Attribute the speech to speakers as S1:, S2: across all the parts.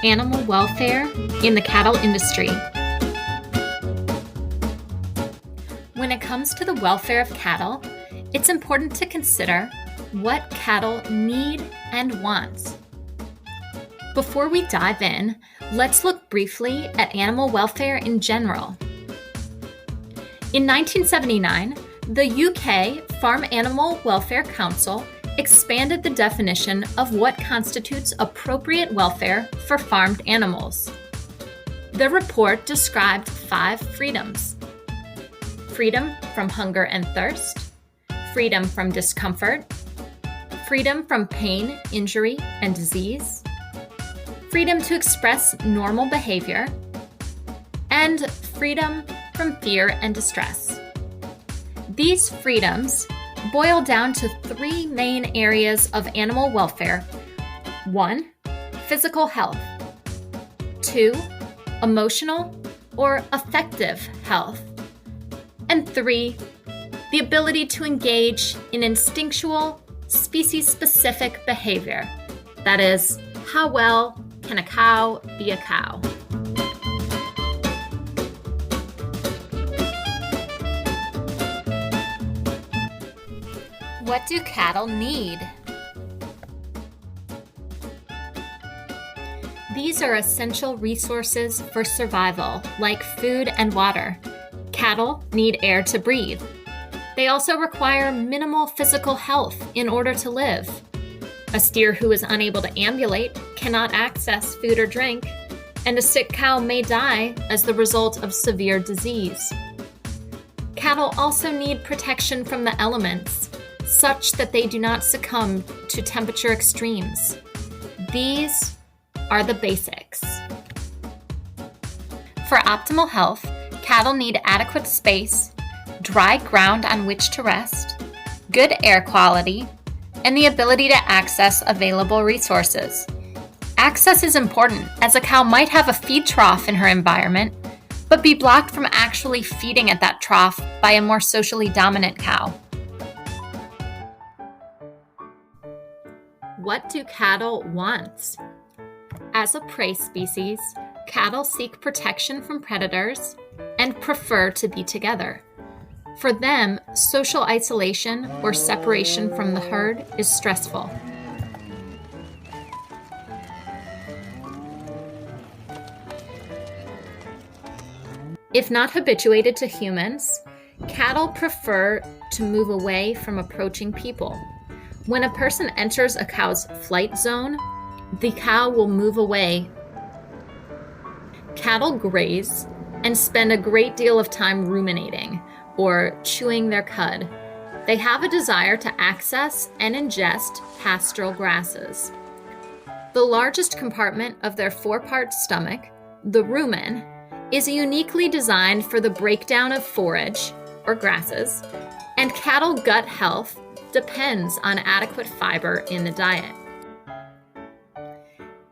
S1: Animal welfare in the cattle industry. When it comes to the welfare of cattle, it's important to consider what cattle need and want. Before we dive in, let's look briefly at animal welfare in general. In 1979, the UK Farm Animal Welfare Council expanded the definition of what constitutes appropriate welfare for farmed animals. The report described 5 freedoms: freedom from hunger and thirst, freedom from discomfort, freedom from pain, injury, and disease, freedom to express normal behavior, and freedom from fear and distress. These freedoms boil down to 3 main areas of animal welfare. 1. Physical health. 2. Emotional or affective health. And 3. The ability to engage in instinctual, species-specific behavior. That is, how well can a cow be a cow? What do cattle need? These are essential resources for survival, like food and water. Cattle need air to breathe. They also require minimal physical health in order to live. A steer who is unable to ambulate cannot access food or drink, and a sick cow may die as the result of severe disease. Cattle also need protection from the elements, such that they do not succumb to temperature extremes. These are the basics. For optimal health, cattle need adequate space, dry ground on which to rest, good air quality, and the ability to access available resources. Access is important, as a cow might have a feed trough in her environment, but be blocked from actually feeding at that trough by a more socially dominant cow. What do cattle want? As a prey species, cattle seek protection from predators and prefer to be together. For them, social isolation or separation from the herd is stressful. If not habituated to humans, cattle prefer to move away from approaching people. When a person enters a cow's flight zone, the cow will move away. Cattle graze and spend a great deal of time ruminating or chewing their cud. They have a desire to access and ingest pastoral grasses. The largest compartment of their 4-part stomach, the rumen, is uniquely designed for the breakdown of forage, or grasses, and cattle gut health depends on adequate fiber in the diet.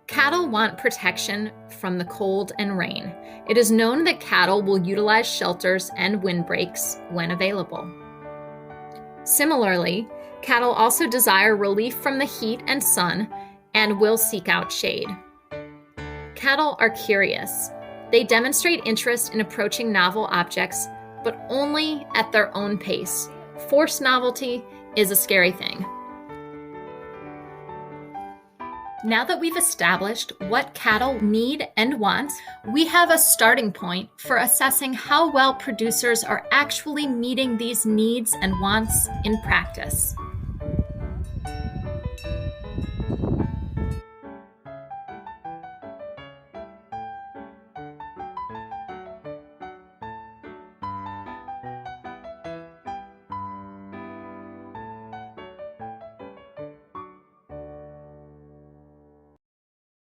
S1: Cattle want protection from the cold and rain. It is known that cattle will utilize shelters and windbreaks when available. Similarly, cattle also desire relief from the heat and sun and will seek out shade. Cattle are curious. They demonstrate interest in approaching novel objects, but only at their own pace. Forced novelty is a scary thing. Now that we've established what cattle need and want, we have a starting point for assessing how well producers are actually meeting these needs and wants in practice.